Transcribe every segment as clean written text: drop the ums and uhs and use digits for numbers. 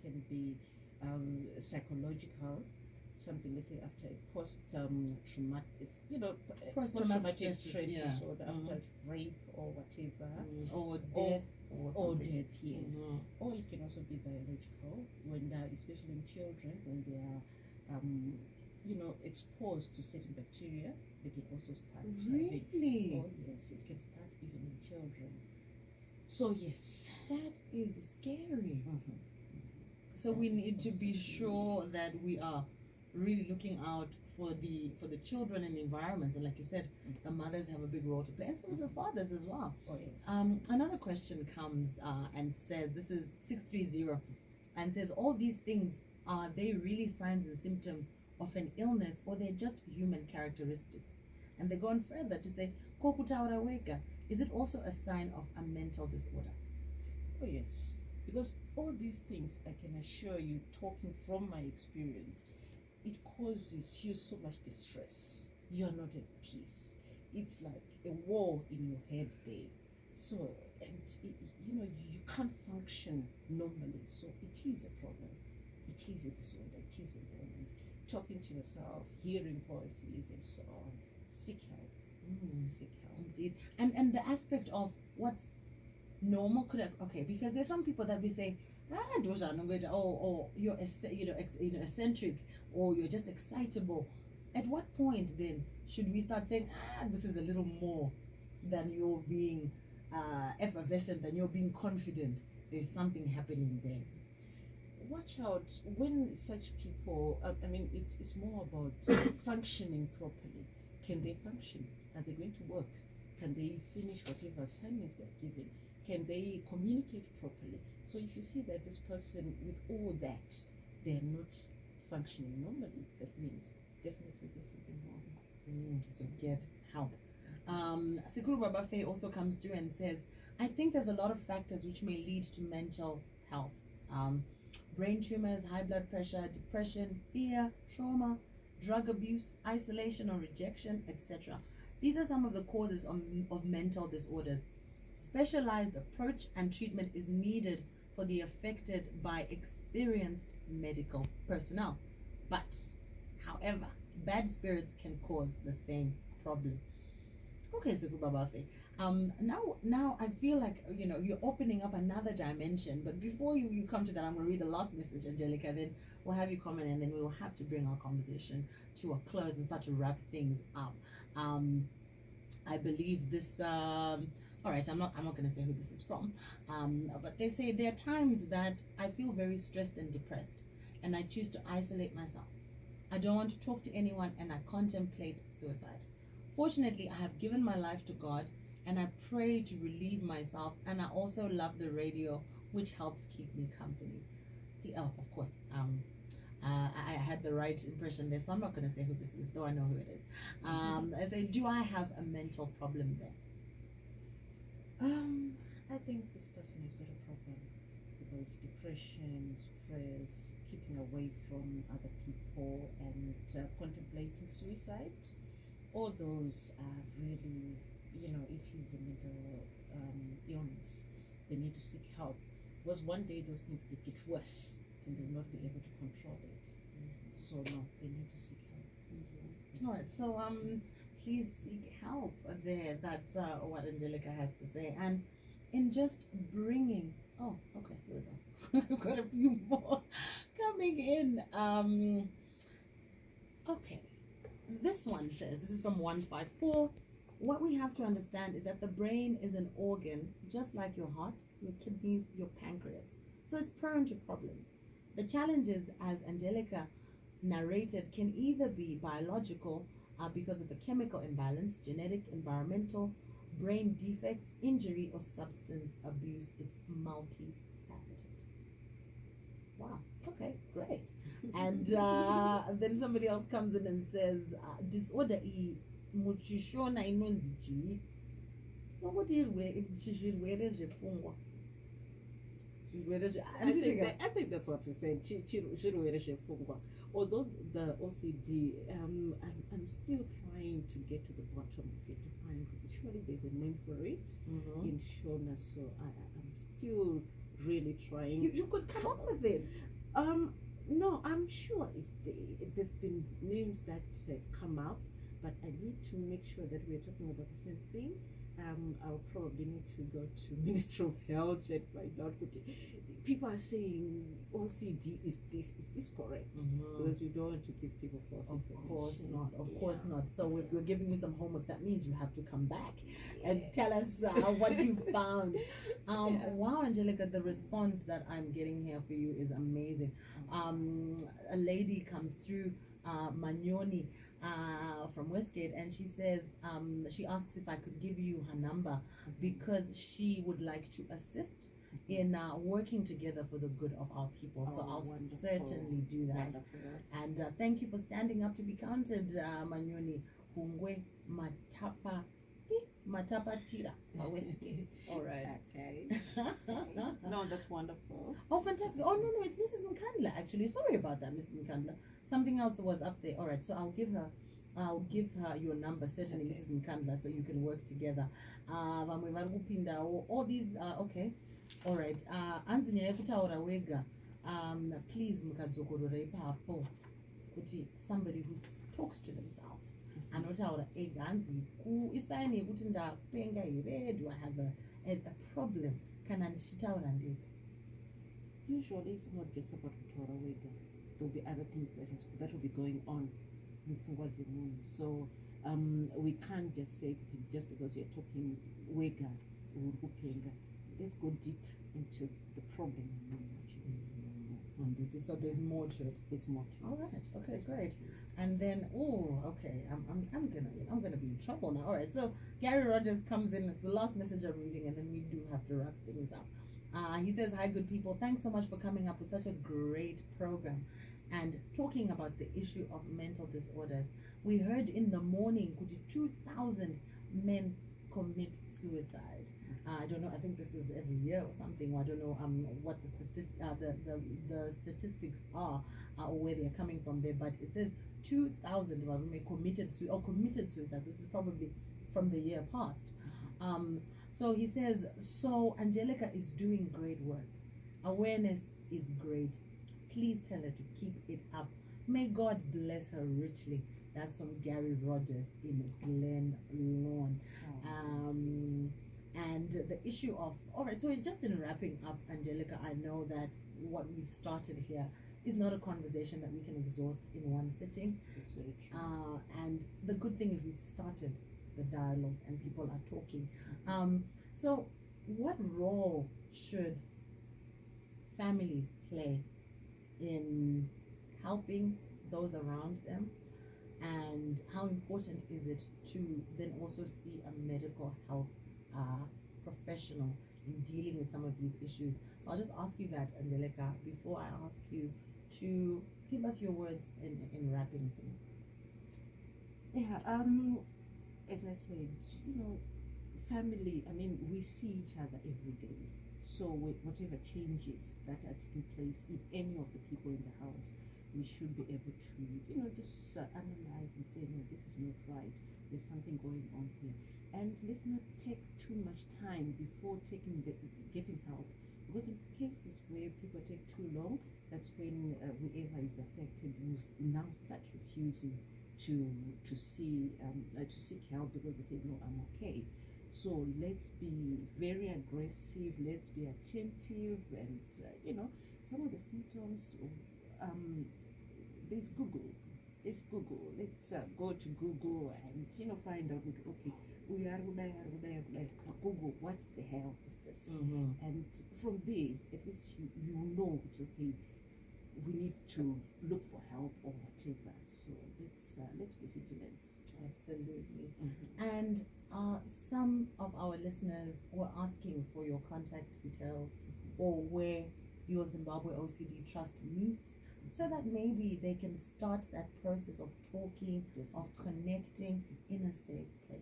can be psychological, something, let's say after a post-traumatic, post-traumatic stress disorder, after rape or whatever, or death, or death, yes. Or it can also be biological, when especially in children, when they are exposed to certain bacteria, they can also start having. Oh yes, it can start even in children. So yes, that is scary. So we need to be sure that we are really looking out for the children and the environments, and like you said, the mothers have a big role to play, and so do the fathers as well. Oh yes. Another question comes and says, this is 630, and says, all these things, are they really signs and symptoms of an illness, or they're just human characteristics? And they go on further to say, is it also a sign of a mental disorder? Oh yes, because all these things, I can assure you, talking from my experience, it causes you so much distress. You are not at peace. It's like a war in your head there. So, and you can't function normally. So it is a problem. It is a disorder. It is an illness. Talking to yourself, hearing voices, and so on. Seek help. Seek help. Indeed. And the aspect of what's normal because there's some people that we say, or you're eccentric, or you're just excitable. At what point then should we start saying, this is a little more than you're being effervescent, than you're being confident? There's something happening there. Watch out when such people, it's more about functioning properly. Can they function? Are they going to work? Can they finish whatever assignments they're given? Can they communicate properly? So if you see that this person, with all that, they're not functioning normally, that means definitely there's something wrong. So get help. Sikuru Babafe also comes through and says, I think there's a lot of factors which may lead to mental health. Brain tumors, high blood pressure, depression, fear, trauma, drug abuse, isolation or rejection, etc. These are some of the causes of mental disorders. Specialized approach and treatment is needed for the affected by experienced medical personnel. But, however, bad spirits can cause the same problem. Okay, Siku Babafe. Now I feel like you're opening up another dimension. But before you come to that, I'm going to read the last message, Angelica. Then we'll have you comment, and then we will have to bring our conversation to a close and start to wrap things up. I believe this. All right, I'm not going to say who this is from, but they say there are times that I feel very stressed and depressed, and I choose to isolate myself. I don't want to talk to anyone, and I contemplate suicide. Fortunately, I have given my life to God, and I pray to relieve myself, and I also love the radio, which helps keep me company. Of course, I had the right impression there, so I'm not going to say who this is, though I know who it is. I say, do I have a mental problem there? I think this person has got a problem, because depression, stress, keeping away from other people, and contemplating suicide, all those are really, it is a mental illness. They need to seek help, because one day those things they get worse and they'll not be able to control it. So no, they need to seek help. All right, so please seek help there. That's what Angelica has to say. And in just bringing, okay, here we go. We've got a few more coming in. Okay, this one says, this is from 154. What we have to understand is that the brain is an organ just like your heart, your kidneys, your pancreas. So it's prone to problems. The challenges, as Angelica narrated, can either be biological because of a chemical imbalance, genetic, environmental, brain defects, injury, or substance abuse. It's multifaceted. Wow. Okay, great. And then somebody else comes in and says, disorder I muchishona inonziji. What do you wear? I think that's what we said. Although the OCD, I'm still trying to get to the bottom of it, to find it. Surely there's a name for it in Shona, so I'm still really trying. You could come up with it. No, I'm sure there's been names that have come up, but I need to make sure that we're talking about the same thing. I'll probably need to go to Ministry of Health and find out what people are saying. OCD is this correct? Because we don't want to give people false information. Of course not. So we're giving you some homework. That means you have to come back and tell us what you found. Wow, Angelica, the response that I'm getting here for you is amazing. A lady comes through, Manyoni, from Westgate, and she says, she asks if I could give you her number because she would like to assist in working together for the good of our people. So I'll certainly do that. Wonderful. And thank you for standing up to be counted, Manyoni. Hungwe Matapa Tira, Westgate. All right. Okay. No, that's wonderful. Oh, fantastic. Oh, no, it's Mrs. Mkandla, actually. Sorry about that, Mrs. Mkandla. Something else was up there. All right, so I'll give her your number, certainly, Okay. Mrs. Mkandla, so you can work together. All these, okay. All right. Anzinya yekutaura wega. Please, mukadzokorora ipapo kuti somebody who talks to themselves. Anotaura ega hanzi isaini yekuti ndapenga here, do I have a problem? Kana ndichitaura ndega? Usually, it's not just about kutaura wega. There'll be other things that will be going on towards the moon. So we can't just say just because you're talking wega, upenga. Let's go deep into the problem. So there's more to it. There's more to it. All right. Okay. Great. And then, okay, I'm gonna be in trouble now. All right. So Gary Rogers comes in. It's the last message I'm reading, and then we do have to wrap things up. He says, "Hi, good people. Thanks so much for coming up with such a great program and talking about the issue of mental disorders. We heard in the morning, 2,000 men commit suicide. I don't know. I think this is every year or something. I don't know what the statistics are or where they are coming from there. But it says 2,000 women committed suicide. This is probably from the year past. So he says, so Angelica is doing great work. Awareness is great. Please tell her to keep it up. May God bless her richly." That's from Gary Rogers in Glen Lawn. And the issue of, all right, so just in wrapping up, Angelica, I know that what we've started here is not a conversation that we can exhaust in one sitting. It's very true. And the good thing is we've started the dialogue and people are talking. So what role should families play in helping those around them? And how important is it to then also see a medical health professional in dealing with some of these issues? So I'll just ask you that, Angelica, before I ask you to give us your words in wrapping things. Yeah, as I said, family, I mean, we see each other every day. So whatever changes that are taking place in any of the people in the house, we should be able to, just analyze and say, no, this is not right. There's something going on here. And let's not take too much time before getting help. Because in cases where people take too long, that's when whoever is affected will now start refusing to seek help because they say, no, I'm okay. So let's be very aggressive, let's be attentive, and some of the symptoms, there's Google. Let's go to Google and find out, okay, Google, what the hell is this? And from there, at least you know, okay, we need to look for help or whatever. So let's be vigilant. Absolutely. And some of our listeners were asking for your contact details or where your Zimbabwe OCD Trust meets, so that maybe they can start that process of talking, of connecting in a safe place.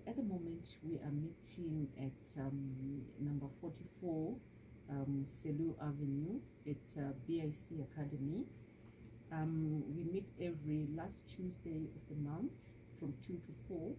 At the moment, we are meeting at number 44 Selu Avenue at BIC Academy. We meet every last Tuesday of the month from 2 to 4.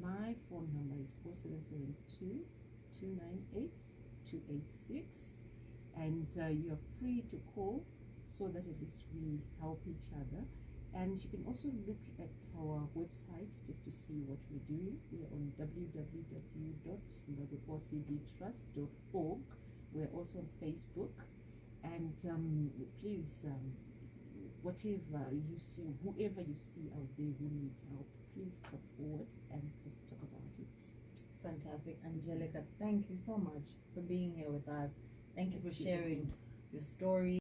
My phone number is 4772 298 286. and you are free to call so that at least we help each other. And you can also look at our website just to see what we're doing. We're on www.zimbabweocdtrust.org. We're also on Facebook. And please, whatever you see, whoever you see out there who needs help, please come forward and let's talk about it. Fantastic. Angelica, thank you so much for being here with us. Thank you for sharing your story.